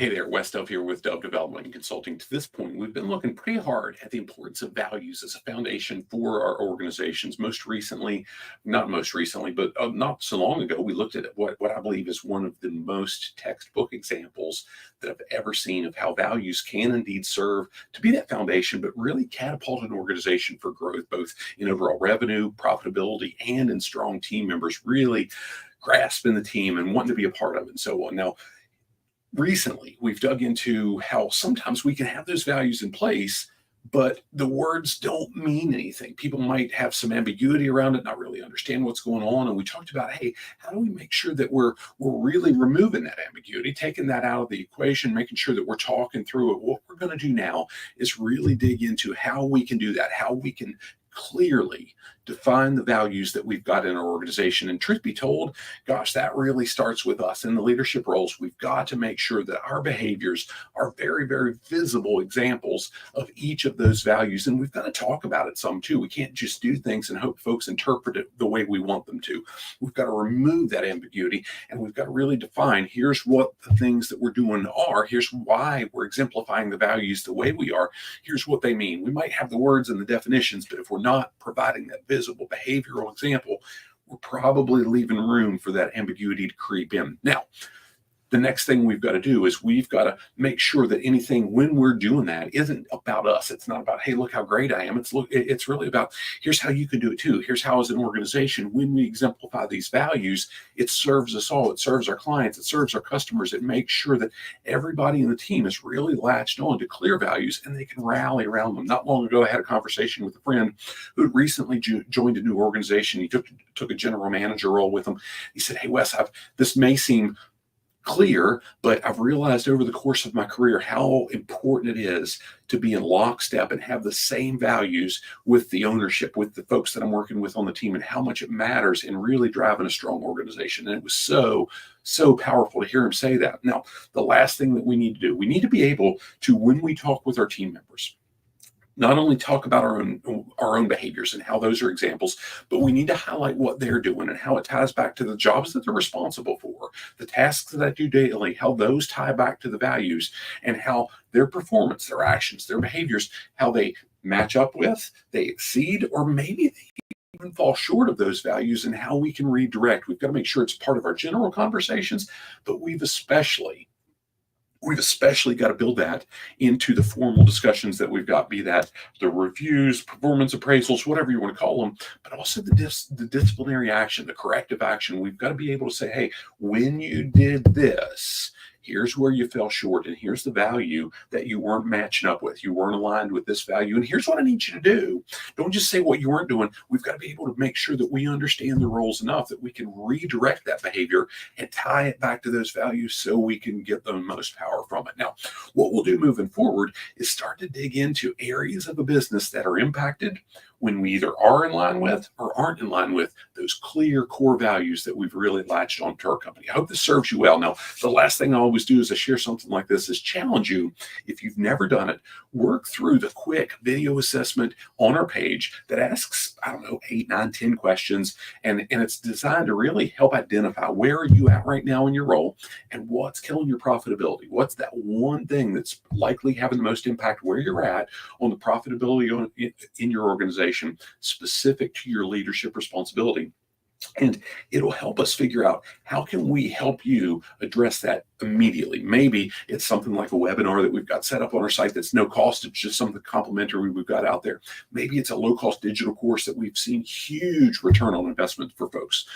Hey there, Wes Dove here with Dove Development and Consulting. To this point, we've been looking pretty hard at the importance of values as a foundation for our organizations. But not so long ago, we looked at what I believe is one of the most textbook examples that I've ever seen of how values can indeed serve to be that foundation, but really catapult an organization for growth, both in overall revenue, profitability, and in strong team members really grasping the team and wanting to be a part of it and so on. Now, recently we've dug into how sometimes we can have those values in place, but the words don't mean anything. People might have some ambiguity around it, not really understand what's going on. And we talked about, hey, how do we make sure that we're really removing that ambiguity, taking that out of the equation, making sure that we're talking through it. What we're going to do now is really dig into how we can do that, how we can clearly define the values that we've got in our organization. And truth be told, gosh, that really starts with us in the leadership roles. We've got to make sure that our behaviors are very, very visible examples of each of those values. And we've got to talk about it some too. We can't just do things and hope folks interpret it the way we want them to. We've got to remove that ambiguity, and we've got to really define, here's what the things that we're doing are, here's why we're exemplifying the values the way we are, here's what they mean. We might have the words and the definitions, but if we're not providing that visible behavioral example, we're probably leaving room for that ambiguity to creep in. Now, the next thing we've got to do is we've got to make sure that anything when we're doing that isn't about us. It's not about, hey, look how great I am. It's really about, here's how you can do it too. Here's how, as an organization, when we exemplify these values, it serves us all. It serves our clients. It serves our customers. It makes sure that everybody in the team is really latched on to clear values and they can rally around them. Not long ago, I had a conversation with a friend who had recently joined a new organization. He took a general manager role with them. He said, hey, Wes, this may seem clear, but I've realized over the course of my career how important it is to be in lockstep and have the same values with the ownership, with the folks that I'm working with on the team, and how much it matters in really driving a strong organization. And it was so powerful to hear him say that. Now, the last thing that we need to do, we need to be able to, when we talk with our team members, not only talk about our own behaviors and how those are examples, but we need to highlight what they're doing and how it ties back to the jobs that they're responsible for, the tasks that I do daily, how those tie back to the values, and how their performance, their actions, their behaviors, how they match up with, they exceed, or maybe they even fall short of those values, and how we can redirect. We've got to make sure it's part of our general conversations, but we've especially got to build that into the formal discussions that we've got, be that the reviews, performance appraisals, whatever you want to call them, but also the disciplinary action, the corrective action. We've got to be able to say, hey, when you did this, here's where you fell short, and here's the value that you weren't matching up with. You weren't aligned with this value, and here's what I need you to do. Don't just say what you weren't doing. We've got to be able to make sure that we understand the roles enough that we can redirect that behavior and tie it back to those values so we can get the most power from it. Now, what we'll do moving forward is start to dig into areas of a business that are impacted when we either are in line with or aren't in line with those clear core values that we've really latched onto our company. I hope this serves you well. Now, the last thing I always do is I share something like this is challenge you. If you've never done it, work through the quick video assessment on our page that asks, 8, 9, 10 questions. And it's designed to really help identify where are you at right now in your role and what's killing your profitability. What's that one thing that's likely having the most impact where you're at on the profitability in your organization, specific to your leadership responsibility. And it'll help us figure out how can we help you address that immediately. Maybe it's something like a webinar that we've got set up on our site that's no cost. It's just something complimentary we've got out there. Maybe it's a low-cost digital course that we've seen huge return on investment for folks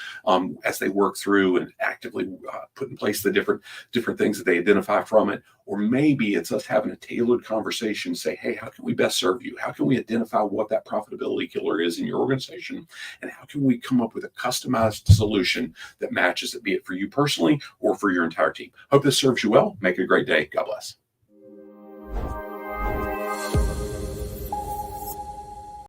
as they work through and actively put in place the different things that they identify from it. Or maybe it's us having a tailored conversation, say, hey, how can we best serve you? How can we identify what that profitability killer is in your organization? And how can we come up with a customized solution that matches it, be it for you personally or for your entire team? Hope this serves you well. Make it a great day. God bless.